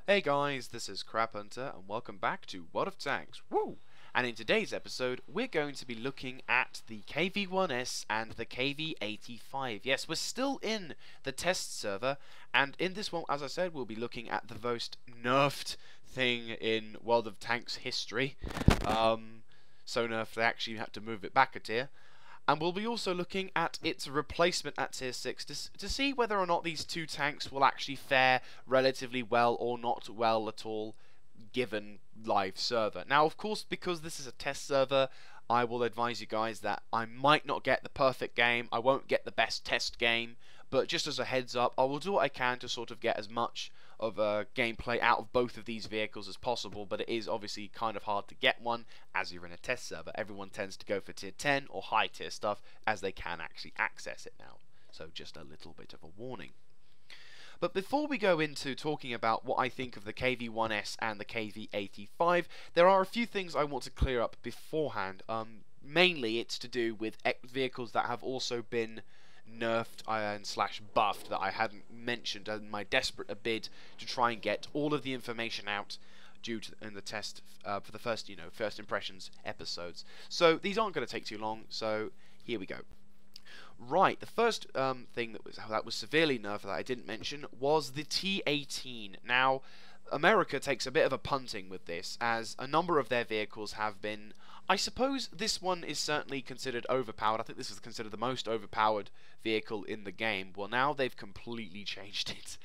Hey guys, this is Crab Hunter and welcome back to World of Tanks. Woo! And in today's episode, we're going to be looking at the KV-1S and the KV-85. Yes, we're still in the test server, and in this one, as I said, we'll be looking at the most nerfed thing in World of Tanks history. So nerfed they actually had to move it back a tier. And we'll be also looking at its replacement at tier 6 to see whether or not these two tanks will actually fare relatively well or not well at all given live server. Now, of course, because this is a test server, I will advise you guys that I might not get the perfect game, I won't get the best test game, but just as a heads up, I will do what I can to sort of get as much of a gameplay out of both of these vehicles as possible, but it is obviously kind of hard to get one as you're in a test server. Everyone tends to go for tier 10 or high tier stuff as they can actually access it now. So just a little bit of a warning. But before we go into talking about what I think of the KV-1S and the KV-85, there are a few things I want to clear up beforehand. Mainly it's to do with vehicles that have also been nerfed and slash buffed that I hadn't mentioned in my desperate bid to try and get all of the information out due to in the test for the first first impressions episodes. So these aren't going to take too long, so here we go. Right, the first thing that was severely nerfed that I didn't mention was the T-18. Now, America takes a bit of a punting with this, as a number of their vehicles have been... I suppose this one is certainly considered overpowered. I think this is considered the most overpowered vehicle in the game. Well, now they've completely changed it.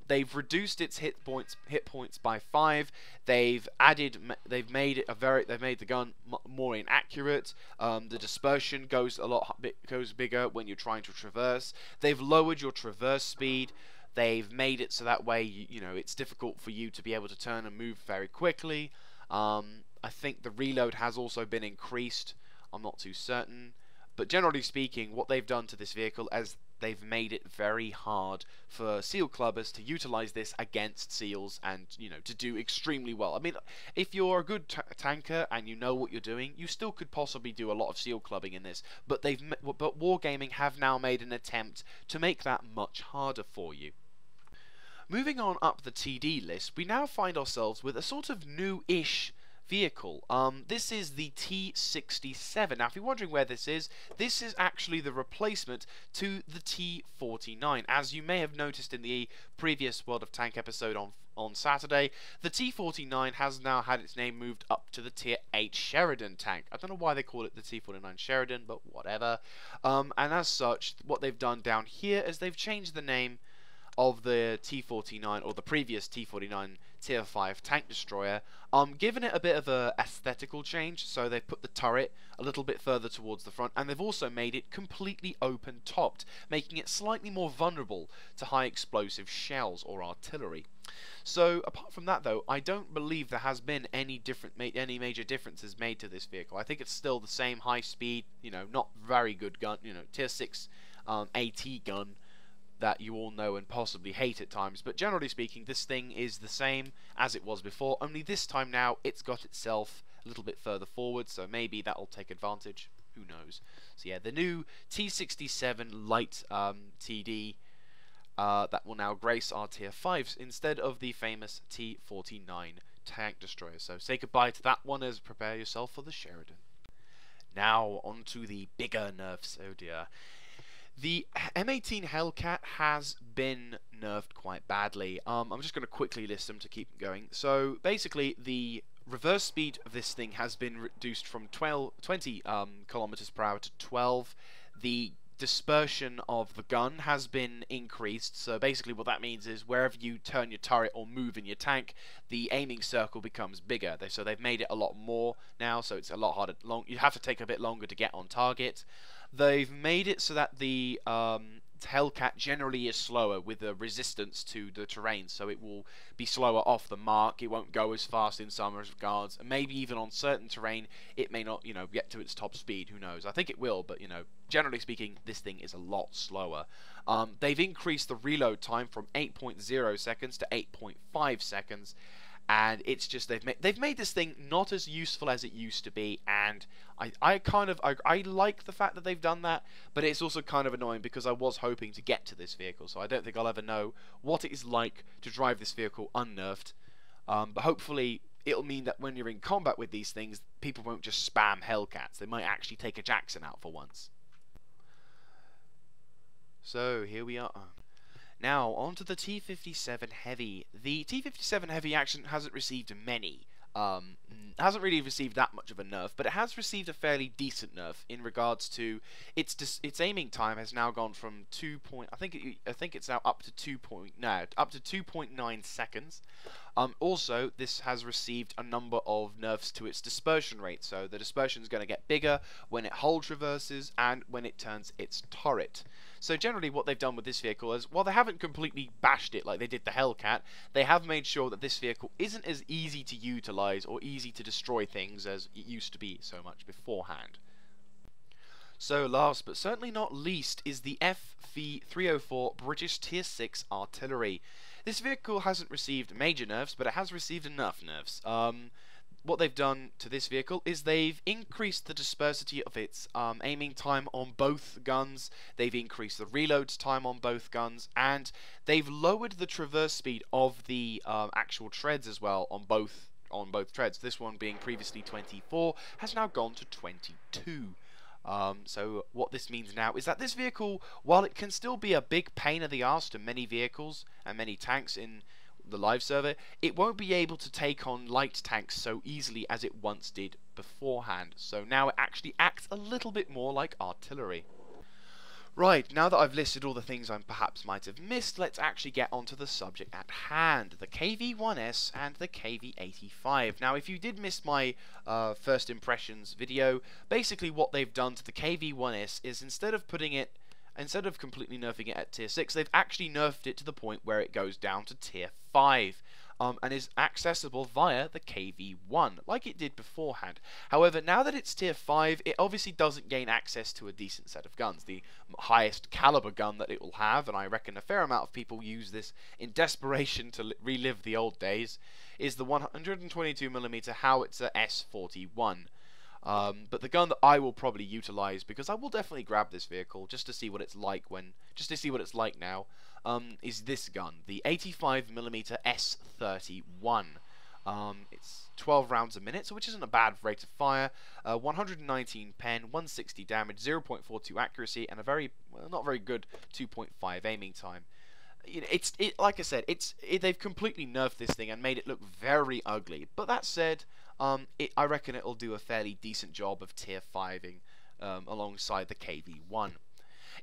They've reduced its hit points by 5. They've made the gun more inaccurate. The dispersion goes bigger when you're trying to traverse. They've lowered your traverse speed. They've made it so that way it's difficult for you to be able to turn and move very quickly. I think the reload has also been increased. I'm not too certain, but generally speaking, what they've done to this vehicle is they've made it very hard for seal clubbers to utilize this against seals and to do extremely well. I mean, if you're a good tanker and you know what you're doing, you still could possibly do a lot of seal clubbing in this, but Wargaming have now made an attempt to make that much harder for you. Moving on up the TD list, we now find ourselves with a sort of new-ish vehicle. This is the T-67. Now, if you're wondering where this is actually the replacement to the T-49. As you may have noticed in the previous World of Tank episode on Saturday, the T-49 has now had its name moved up to the Tier 8 Sheridan tank. I don't know why they call it the T-49 Sheridan, but whatever. And as such, what they've done down here is they've changed the name of the T-49, or the previous T-49 Tier 5 tank destroyer, given it a bit of a aesthetical change. So they've put the turret a little bit further towards the front, and they've also made it completely open topped, making it slightly more vulnerable to high explosive shells or artillery. So apart from that though, I don't believe there has been any major differences made to this vehicle. I think it's still the same high speed, not very good gun, Tier 6 AT gun that you all know and possibly hate at times, but generally speaking, this thing is the same as it was before, only this time now it's got itself a little bit further forward, so maybe that'll take advantage, who knows. So yeah, the new T-67 light TD that will now grace our tier 5s instead of the famous T-49 tank destroyer. So say goodbye to that one as prepare yourself for the Sheridan. Now onto the bigger nerfs. Oh dear. The M18 Hellcat has been nerfed quite badly. I'm just going to quickly list them to keep going. So basically, the reverse speed of this thing has been reduced from 20 kilometers per hour to 12. The dispersion of the gun has been increased. So basically what that means is wherever you turn your turret or move in your tank, the aiming circle becomes bigger. So they've made it a lot more now, so it's a lot harder. You have to take a bit longer to get on target. They've made it so that the Hellcat generally is slower with the resistance to the terrain, so it will be slower off the mark. It won't go as fast in some regards, and maybe even on certain terrain it may not get to its top speed. Who knows? I think it will, but generally speaking, this thing is a lot slower. They've increased the reload time from 8.0 seconds to 8.5 seconds, and it's just they've made this thing not as useful as it used to be, and I like the fact that they've done that, but it's also kind of annoying because I was hoping to get to this vehicle, so I don't think I'll ever know what it is like to drive this vehicle unnerfed. But hopefully it'll mean that when you're in combat with these things, people won't just spam Hellcats. They might actually take a Jackson out for once. So here we are. Now, on to the T-57 Heavy. The T-57 Heavy action hasn't received many. Hasn't really received that much of a nerf, but it has received a fairly decent nerf in regards to its aiming time has now gone from I think it's now up to 2.9 seconds. Also, this has received a number of nerfs to its dispersion rate, so the dispersion is going to get bigger when it hull traverses and when it turns its turret. So generally what they've done with this vehicle is, while they haven't completely bashed it like they did the Hellcat, they have made sure that this vehicle isn't as easy to utilize or easy to destroy things as it used to be so much beforehand. So last but certainly not least is the FV-304 British Tier 6 Artillery. This vehicle hasn't received major nerfs, but it has received enough nerfs. What they've done to this vehicle is they've increased the dispersity of its aiming time on both guns, they've increased the reload time on both guns, and they've lowered the traverse speed of the actual treads as well on both treads. This one being previously 24 has now gone to 22. So what this means now is that this vehicle, while it can still be a big pain in the arse to many vehicles and many tanks in the live server, it won't be able to take on light tanks so easily as it once did beforehand. So now it actually acts a little bit more like artillery. Right, now that I've listed all the things I perhaps might have missed, let's actually get onto the subject at hand, the KV-1S and the KV-85. Now, if you did miss my first impressions video, basically what they've done to the KV-1S is instead of completely nerfing it at tier 6, they've actually nerfed it to the point where it goes down to tier 5 and is accessible via the KV-1, like it did beforehand. However, now that it's tier 5, it obviously doesn't gain access to a decent set of guns. The highest caliber gun that it will have, and I reckon a fair amount of people use this in desperation to relive the old days, is the 122mm howitzer S41. But the gun that I will probably utilize, because I will definitely grab this vehicle just to see what it's like now, is this gun, the 85mm S31. It's 12 rounds a minute, so which isn't a bad rate of fire. 119 pen, 160 damage, 0.42 accuracy, and a not very good 2.5 aiming time. Like I said, they've completely nerfed this thing and made it look very ugly. But that said, I reckon it'll do a fairly decent job of tier 5ing alongside the KV-1.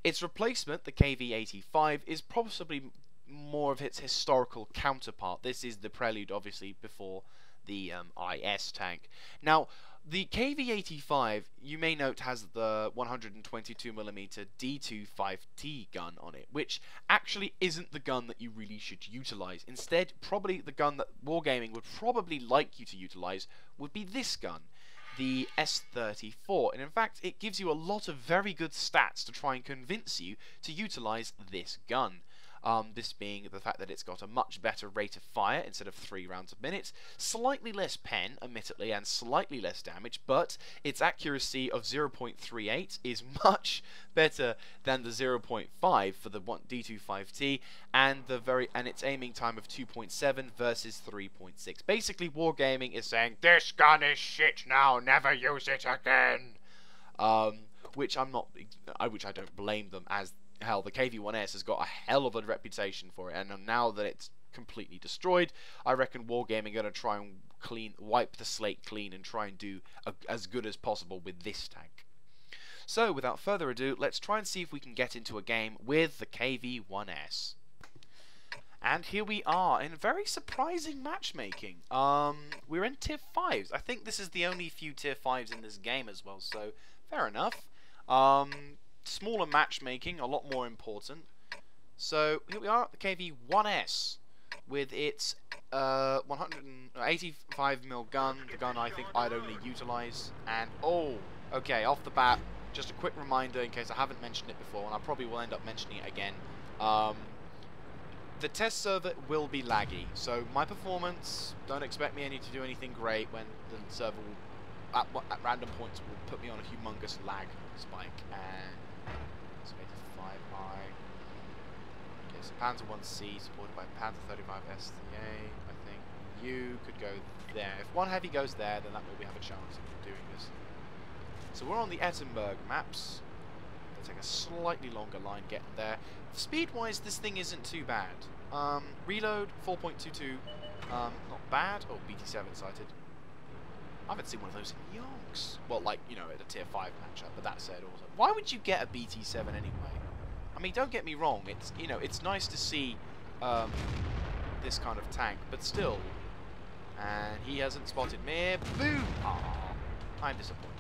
Its replacement, the KV-85, is possibly more of its historical counterpart. This is the prelude, obviously, before the IS tank. Now, the KV-85, you may note, has the 122mm D25T gun on it, which actually isn't the gun that you really should utilize. Instead, probably the gun that Wargaming would probably like you to utilize would be this gun, the S34, and in fact it gives you a lot of very good stats to try and convince you to utilize this gun. This being the fact that it's got a much better rate of fire instead of 3 rounds a minute, slightly less pen, admittedly, and slightly less damage, but its accuracy of 0.38 is much better than the 0.5 for the D25T, and its aiming time of 2.7 versus 3.6. Basically, Wargaming is saying, this gun is shit now, never use it again. Which I don't blame them, as hell, the KV-1S has got a hell of a reputation for it, and now that it's completely destroyed, I reckon Wargaming are going to try and wipe the slate clean and try and do as good as possible with this tank. So, without further ado, let's try and see if we can get into a game with the KV-1S. And here we are, in very surprising matchmaking. We're in tier 5s. I think this is the only few tier 5s in this game as well, so fair enough. Smaller matchmaking, a lot more important. So here we are at the KV-1S with its 185mm gun, the gun I think I'd only utilize. And okay, off the bat, just a quick reminder in case I haven't mentioned it before, and I probably will end up mentioning it again. the test server will be laggy, so my performance, don't expect me to do anything great when the server will, at random points, will put me on a humongous lag spike. And so 85i. Okay, so Panzer 1C supported by Panzer 35 SCA. I think you could go there. If one heavy goes there, then that way we have a chance of doing this. So we're on the Ettenberg maps. It'll take a slightly longer line getting there. Speed-wise, this thing isn't too bad. Reload, 4.22, not bad. Oh, BT7 sighted. I haven't seen one of those in yonks. Well, like, you know, at a tier 5 matchup, but that said also. Why would you get a BT7 anyway? I mean, don't get me wrong, it's, you know, it's nice to see this kind of tank, but still. And he hasn't spotted me. Boom! Aww, I'm disappointed.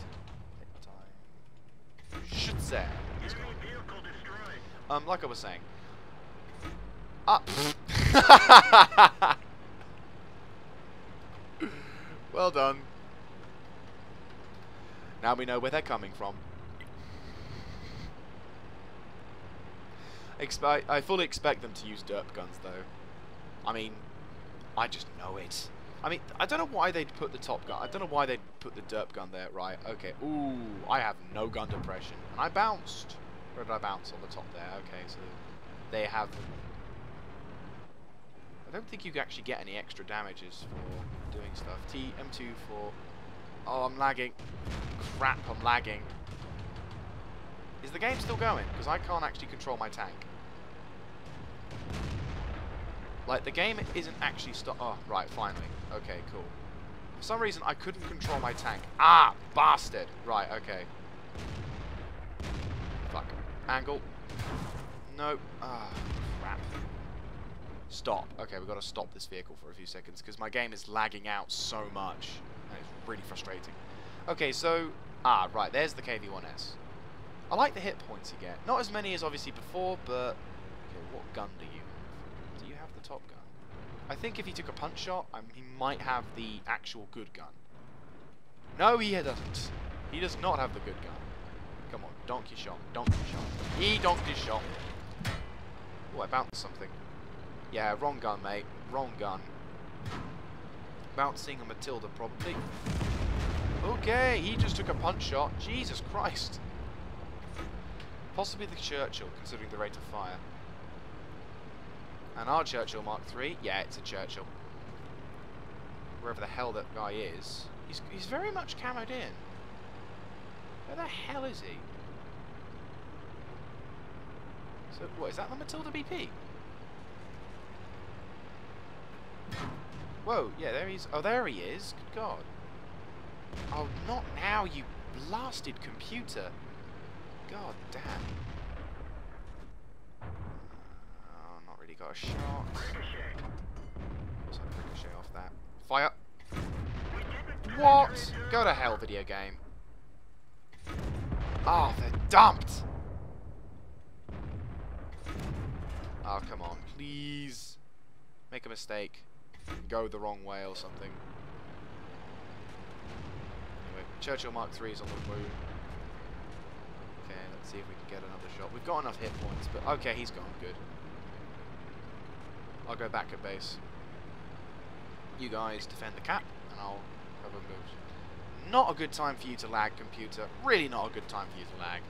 Should say. He's gone. Like I was saying. Well done. Now we know where they're coming from. I fully expect them to use derp guns, though. I mean, I just know it. I mean, I don't know why they'd put the top gun. I don't know why they'd put the derp gun there. Right, okay. Ooh, I have no gun depression. And I bounced. Where did I bounce? On the top there. Okay, so they have... I don't think you can actually get any extra damages for doing stuff. M2 for... Oh, I'm lagging. Crap, I'm lagging. Is the game still going? Because I can't actually control my tank. Like, the game isn't actually Oh, right, finally. Okay, cool. For some reason, I couldn't control my tank. Ah, bastard! Right, okay. Fuck. Angle. Nope. Ah, crap. Stop. Okay, we've got to stop this vehicle for a few seconds, because my game is lagging out so much. And it's really frustrating. Okay, so... Ah, right, there's the KV-1S. I like the hit points you get. Not as many as obviously before, but... Okay, what gun do you have? Do you have the top gun? I think if he took a punch shot, he might have the actual good gun. No, he doesn't. He does not have the good gun. Come on, donkey shot, donkey shot. He donkey shot. Oh, I bounced something. Yeah, wrong gun, mate. Wrong gun. Bouncing a Matilda, probably. Okay, he just took a punch shot. Jesus Christ. Possibly the Churchill, considering the rate of fire. And our Churchill Mark III? Yeah, it's a Churchill. Wherever the hell that guy is. He's very much camoed in. Where the hell is he? So, what, is that the Matilda BP? Whoa, yeah, there he is. Oh, there he is. Good God. Oh, not now, you blasted computer. God damn. Oh, not really got a shot. Also, ricochet off that. Fire. What? Go to hell, video game. Oh, they're dumped. Oh, come on. Please. Make a mistake. Go the wrong way or something. Anyway, Churchill Mark III is on the move. Okay, let's see if we can get another shot. We've got enough hit points, but okay, he's gone. Good. I'll go back at base. You guys defend the cap, and I'll have a move. Not a good time for you to lag, computer. Really not a good time for you to lag.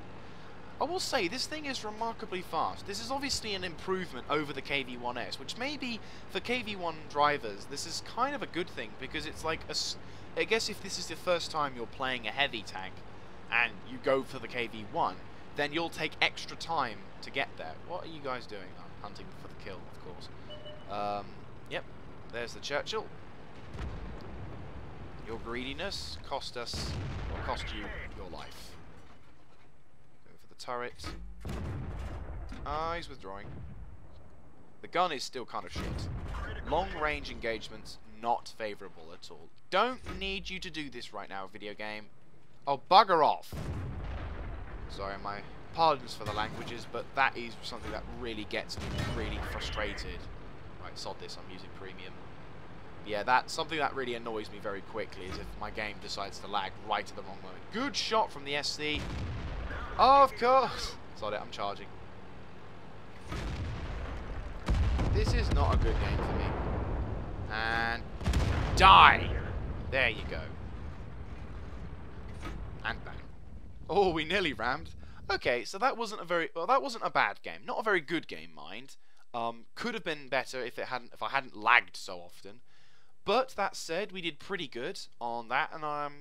I will say, this thing is remarkably fast. This is obviously an improvement over the KV-1S, which maybe for KV-1 drivers, this is kind of a good thing, because it's like, I guess if this is the first time you're playing a heavy tank, and you go for the KV-1, then you'll take extra time to get there. What are you guys doing? Oh, hunting for the kill, of course. Yep, there's the Churchill. Your greediness cost you your life. Turret. Ah, he's withdrawing. The gun is still kind of shit. Long range engagements, not favourable at all. Don't need you to do this right now, video game. Oh, bugger off. Sorry, my pardons for the languages, but that is something that really gets me really frustrated. Right, sod this, I'm using premium. Yeah, that's something that really annoys me very quickly, is if my game decides to lag right at the wrong moment. Good shot from the SC. Oh, of course! Sod it, I'm charging. This is not a good game for me. And die! There you go. And bang. Oh, we nearly rammed. Okay, so that wasn't a bad game. Not a very good game, mind. Could have been better if I hadn't lagged so often. But that said, we did pretty good on that, and I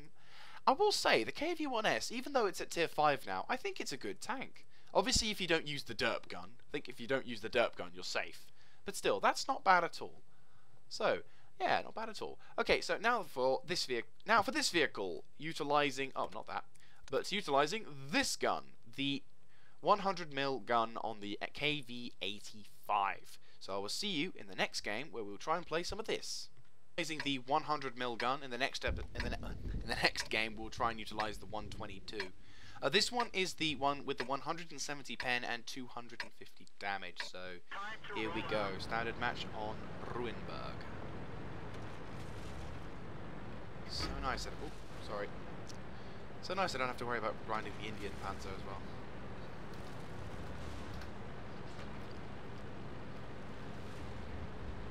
will say the KV-1S, even though it's at tier 5 now, I think it's a good tank. Obviously, if you don't use the derp gun, I think if you don't use the derp gun, you're safe. But still, that's not bad at all. So, yeah, not bad at all. Okay, so now for this vehicle, utilizing utilizing this gun, the 100mm gun on the KV-85. So I will see you in the next game where we'll try and play some of this. Using the 100mm gun in the next game, we'll try and utilize the 122. This one is the one with the 170 pen and 250 damage. So here we go. Standard match on Ruinberg. So nice that so nice I don't have to worry about grinding the Indian Panzer as well.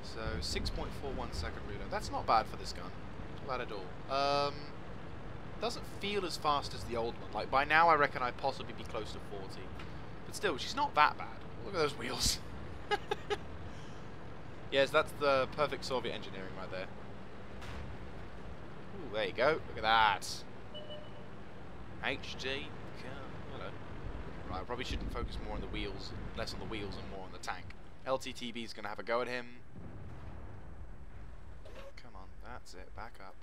So 6.41 second reload. That's not bad for this gun. Not bad at all. Doesn't feel as fast as the old one. Like by now I reckon I'd possibly be close to 40. But still, she's not that bad. Look at those wheels. Yes, that's the perfect Soviet engineering right there. Ooh, there you go. Look at that. HD. Hello. Right, I probably shouldn't focus more on the wheels, less on the wheels and more on the tank. LTTB is going to have a go at him. Come on, that's it. Back up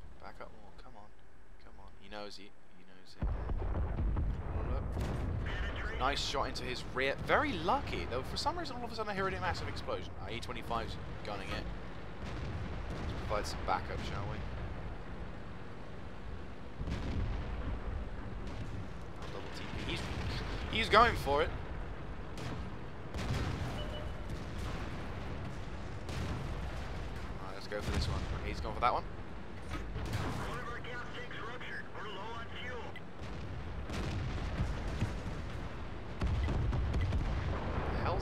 more. Come on. He knows it. Nice shot into his rear. Very lucky, though. For some reason, all of a sudden, I hear a massive explosion. E25's gunning it. Let's provide some backup, shall we? Double TP. He's going for it. Alright, let's go for this one. He's going for that one.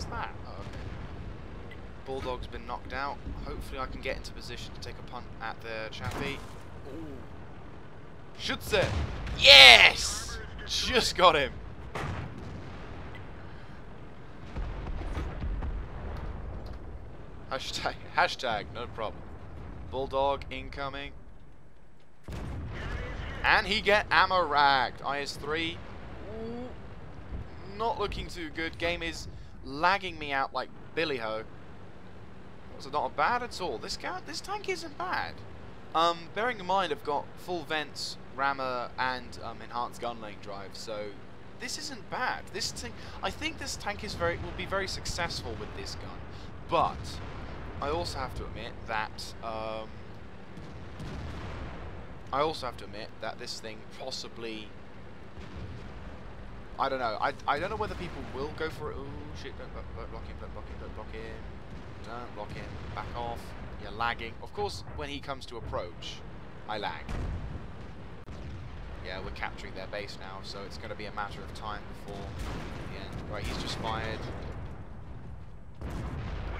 That? Oh, okay. Bulldog's been knocked out. Hopefully I can get into position to take a punt at the chappie. Ooh. Schütze! Yes! Just got him. Hashtag, no problem. Bulldog incoming. And he get ammo ragged. IS-3. Ooh. Not looking too good. Game is lagging me out like Billy Ho. So not bad at all. This tank isn't bad. Bearing in mind I've got full vents, rammer, and enhanced gun lane drive, so this isn't bad. I think this tank will be very successful with this gun. But I also have to admit that this thing possibly, I don't know. I don't know whether people will go for it. Oh shit! Don't block him! Don't block him! Don't block him! Don't block him! Back off! You're lagging. Of course, when he comes to approach, I lag. Yeah, we're capturing their base now, so it's going to be a matter of time before the end. Right, he's just fired.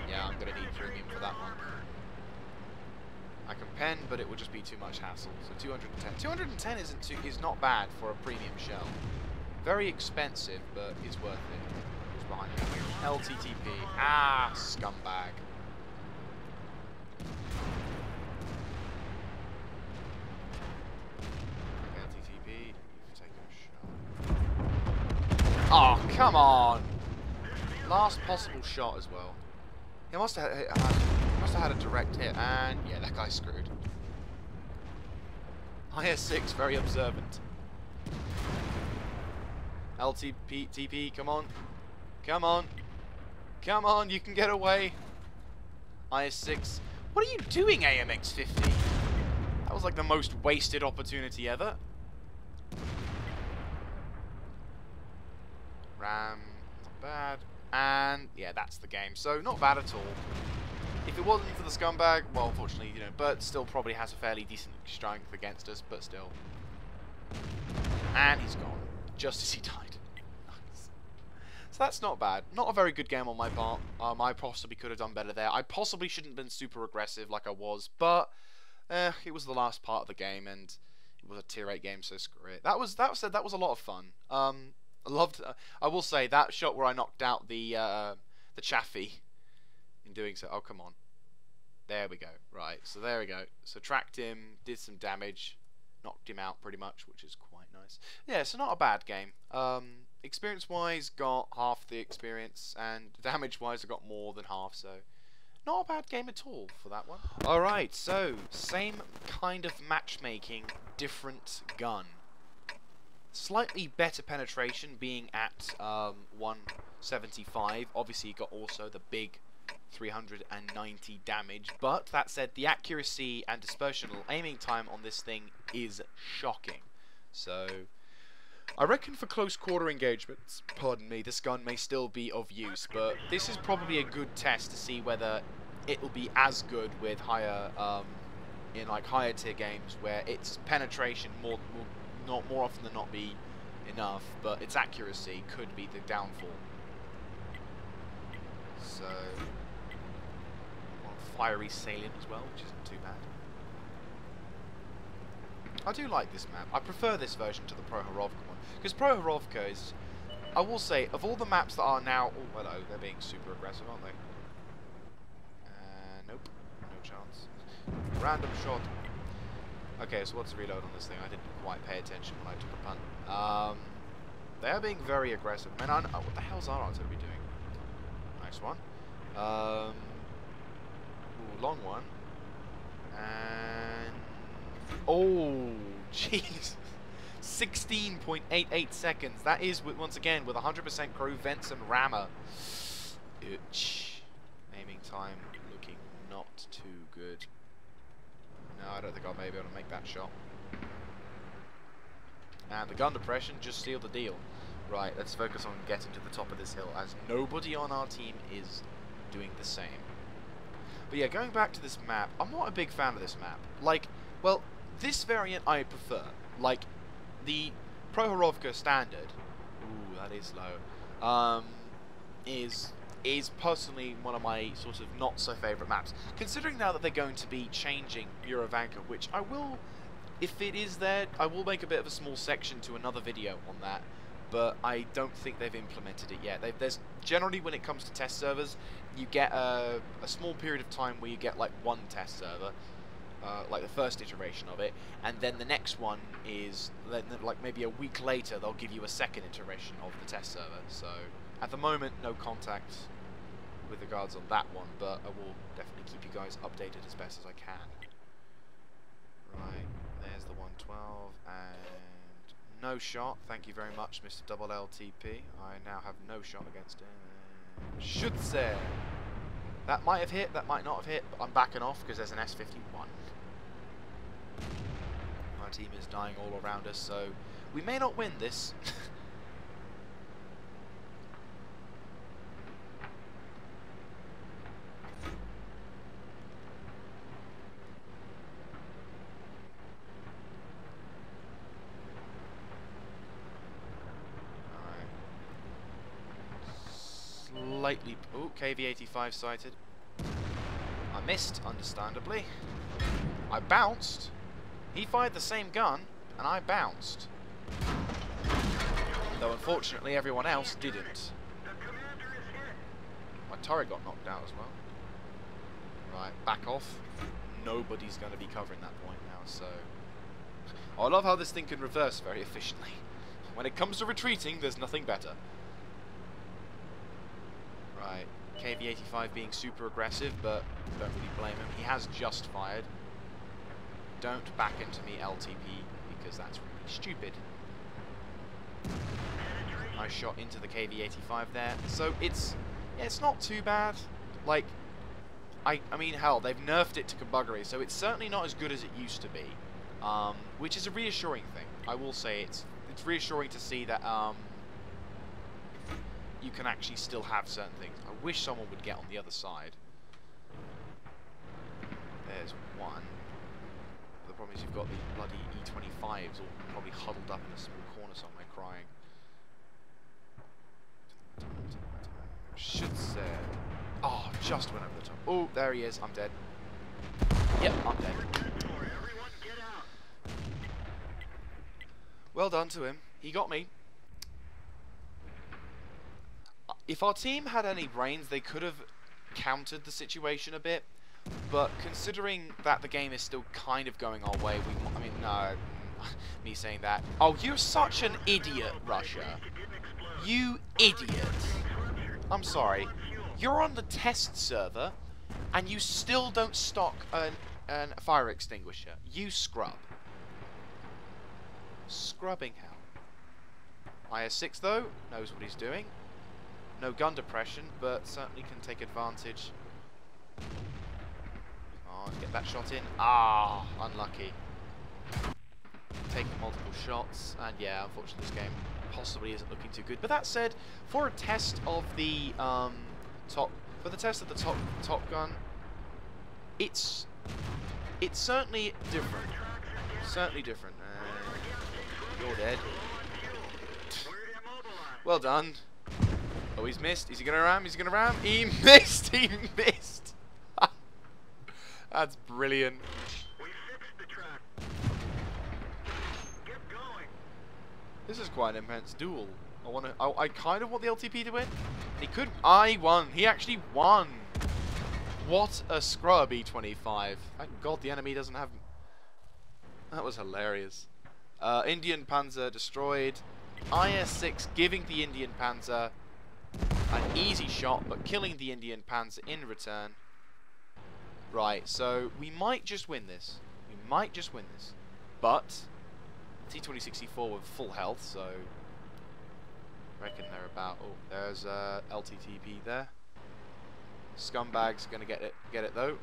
Yeah, I'm going to need premium for that one. I can pen, but it would just be too much hassle. So 210. 210 is not bad for a premium shell. Very expensive, but is worth it. Who's behind me? LTTP. Ah, scumbag. LTTP. Take a shot. Oh, come on! Last possible shot as well. He must have had a direct hit, and yeah, that guy's screwed. IS-6, very observant. LTP, TP, come on. Come on. Come on, you can get away. IS-6. What are you doing, AMX-50? That was like the most wasted opportunity ever. Ram, not bad. And yeah, that's the game. So not bad at all. If it wasn't for the scumbag, well, unfortunately, but still probably has a fairly decent strength against us, but still. And he's gone. Just as he died. Nice. So that's not bad. Not a very good game on my part. I possibly could have done better there. I possibly shouldn't have been super aggressive like I was, but it was the last part of the game, and it was a tier 8 game, so screw it. That said, that was a lot of fun. I loved. I will say that shot where I knocked out the Chaffee in doing so. Oh, come on. There we go. Right, so there we go. So tracked him, did some damage, knocked him out pretty much, which is quite nice. Yeah, so not a bad game. Experience-wise, got half the experience, and damage-wise, I got more than half, so not a bad game at all for that one. Alright, so same kind of matchmaking, different gun. Slightly better penetration, being at 175. Obviously, you got also the big 390 damage, but that said, the accuracy and dispersional aiming time on this thing is shocking. So I reckon for close quarter engagements, pardon me, this gun may still be of use, but this is probably a good test to see whether it will be as good with higher in like higher tier games where its penetration more often than not be enough, but its accuracy could be the downfall. So fiery salient as well, which isn't too bad. I do like this map. I prefer this version to the Prohorovka one, because Prohorovka is, I will say, of all the maps that are now, oh hello, they're being super aggressive, aren't they? Nope, no chance. Random shot. Okay, so what's the reload on this thing? I didn't quite pay attention when I took a punt. They're being very aggressive. Man, what the hell's our artillery doing? Nice one. Ooh, long one. And oh, jeez. 16.88 seconds. That is, once again, with 100% crew, vents, and rammer. Aiming time looking not too good. No, I don't think I'll maybe able to make that shot. And the gun depression just sealed the deal. Right, let's focus on getting to the top of this hill, as nobody on our team is doing the same. But yeah, going back to this map, I'm not a big fan of this map. Like, well, this variant I prefer. Like, the Prohorovka standard, ooh, that is low, is personally one of my sort of not so favourite maps. Considering now that they're going to be changing Eurovanka, which I will, if it is there, I will make a bit of a small section to another video on that, but I don't think they've implemented it yet. There's generally, when it comes to test servers, you get a small period of time where you get like one test server, like the first iteration of it, and then the next one is, like maybe a week later, they'll give you a second iteration of the test server. So at the moment, no contact with regards on that one, but I will definitely keep you guys updated as best as I can. Right, there's the 112, and no shot. Thank you very much, Mr. Double LTP. I now have no shot against him. Schütze! That might have hit, that might not have hit, but I'm backing off because there's an S51. My team is dying all around us, so we may not win this. Slightly, oh, KV-85 sighted. I missed, understandably. I bounced. He fired the same gun, and I bounced. Though unfortunately everyone else didn't. My turret got knocked out as well. Right, back off. Nobody's going to be covering that point now, so... Oh, I love how this thing can reverse very efficiently. When it comes to retreating, there's nothing better. Right, KV-85 being super aggressive, but don't really blame him. He has just fired. Don't back into me, LTP, because that's really stupid. Nice shot into the KV-85 there. So it's not too bad. Like, I mean, hell, they've nerfed it to Kabuggery, so it's certainly not as good as it used to be. Which is a reassuring thing. I will say it's reassuring to see that you can actually still have certain things. I wish someone would get on the other side. There's one. The problem is you've got the bloody E25s all probably huddled up in a small corner somewhere crying. just went over the top. Oh, there he is. I'm dead. Yep, I'm dead. Well done to him. He got me. If our team had any brains, they could have countered the situation a bit. But considering that the game is still kind of going our way, I mean, no, me saying that. Oh, you're such an idiot, Russia. You idiot. I'm sorry. You're on the test server, and you still don't stock a fire extinguisher. You scrub. Scrubbing hell. IS-6, though, knows what he's doing. No gun depression, but certainly can take advantage. Oh, get that shot in. Ah, unlucky. Taking multiple shots, and yeah, unfortunately this game possibly isn't looking too good. But that said, for a test of the top gun, it's certainly different. Certainly different. You're dead. Well done. Oh, he's missed. Is he gonna ram? He's gonna ram. He missed. He missed. That's brilliant. We fixed the track. Get going. This is quite an immense duel. I kind of want the LTP to win. He could. I won. He actually won. What a scrub, E25. Thank God the enemy doesn't have. That was hilarious. Indian Panzer destroyed. IS-6 giving the Indian Panzer an easy shot, but killing the Indian Panzer in return. Right, so we might just win this. We might just win this. But T-2064 with full health, so I reckon they're about. Oh, there's LTTP there. Scumbag's gonna get it though.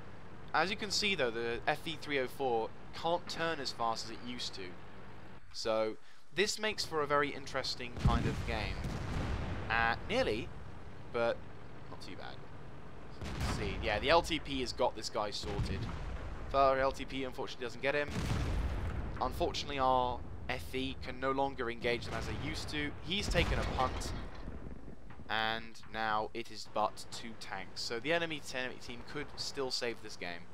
As you can see though, the FE304 can't turn as fast as it used to. So this makes for a very interesting kind of game. Nearly, but not too bad. Let's see, yeah, the LTP has got this guy sorted. Further LTP unfortunately doesn't get him. Unfortunately, our FE can no longer engage them as they used to. He's taken a punt, and now it is but 2 tanks. So the enemy team could still save this game.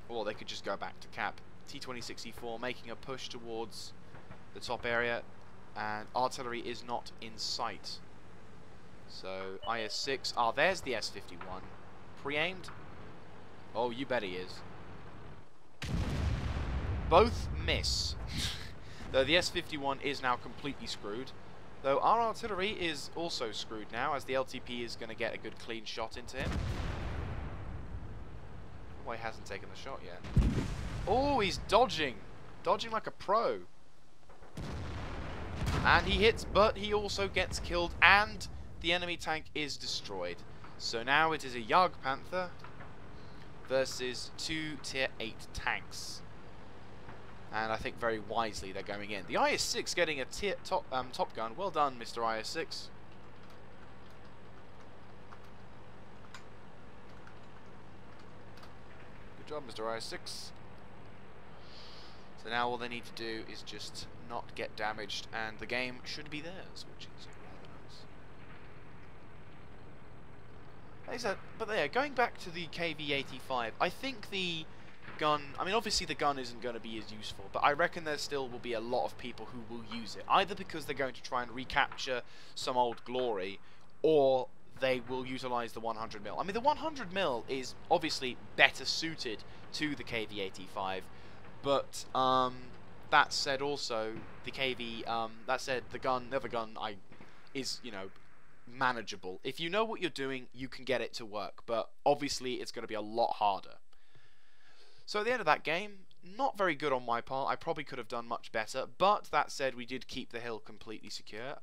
Or they could just go back to cap. T-2064 making a push towards the top area, and artillery is not in sight. So IS-6, there's the S-51. Pre-aimed? Oh, you bet he is. Both miss. Though the S-51 is now completely screwed. Though our artillery is also screwed now, as the LTP is going to get a good clean shot into him. Well, he hasn't taken the shot yet. Oh, he's dodging. Dodging like a pro. And he hits, but he also gets killed, and the enemy tank is destroyed. So now it is a Jagdpanther versus 2 tier 8 tanks. And I think very wisely they're going in. The IS-6 getting a top gun. Well done, Mr. IS-6. Good job, Mr. IS-6. So now all they need to do is just not get damaged, and the game should be theirs, which is rather nice. But yeah, going back to the KV-85, I think the gun, I mean obviously the gun isn't going to be as useful, but I reckon there still will be a lot of people who will use it, either because they're going to try and recapture some old glory, or they will utilize the 100mm. I mean the 100mm is obviously better suited to the KV-85, but that said also the KV, that said the other gun is, you know, manageable. If you know what you're doing, you can get it to work, but obviously it's going to be a lot harder. So at the end of that game, not very good on my part. I probably could have done much better, but that said, we did keep the hill completely secure.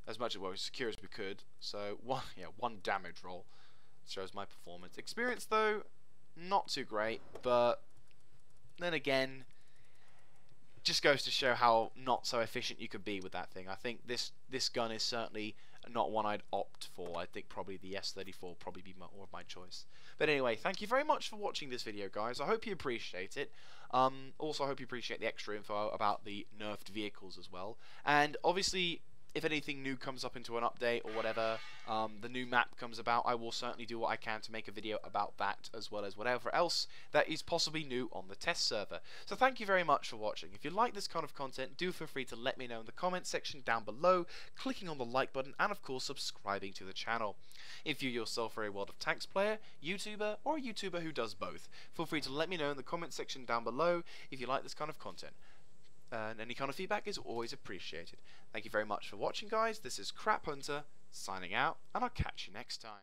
As much as secure as we could. So one damage roll shows my performance. Experience though, not too great, but then again, just goes to show how not so efficient you could be with that thing. I think this gun is certainly not one I'd opt for. I think probably the S34 will probably be more of my choice. But anyway, thank you very much for watching this video, guys. I hope you appreciate it. Also, I hope you appreciate the extra info about the nerfed vehicles as well. And obviously, if anything new comes up into an update or whatever, the new map comes about, I will certainly do what I can to make a video about that, as well as whatever else that is possibly new on the test server. So thank you very much for watching. If you like this kind of content, do feel free to let me know in the comment section down below, clicking on the like button, and of course subscribing to the channel. If you yourself are a World of Tanks player, YouTuber, or a YouTuber who does both, feel free to let me know in the comment section down below if you like this kind of content. And any kind of feedback is always appreciated. Thank you very much for watching, guys. This is Crap Hunter signing out, and I'll catch you next time.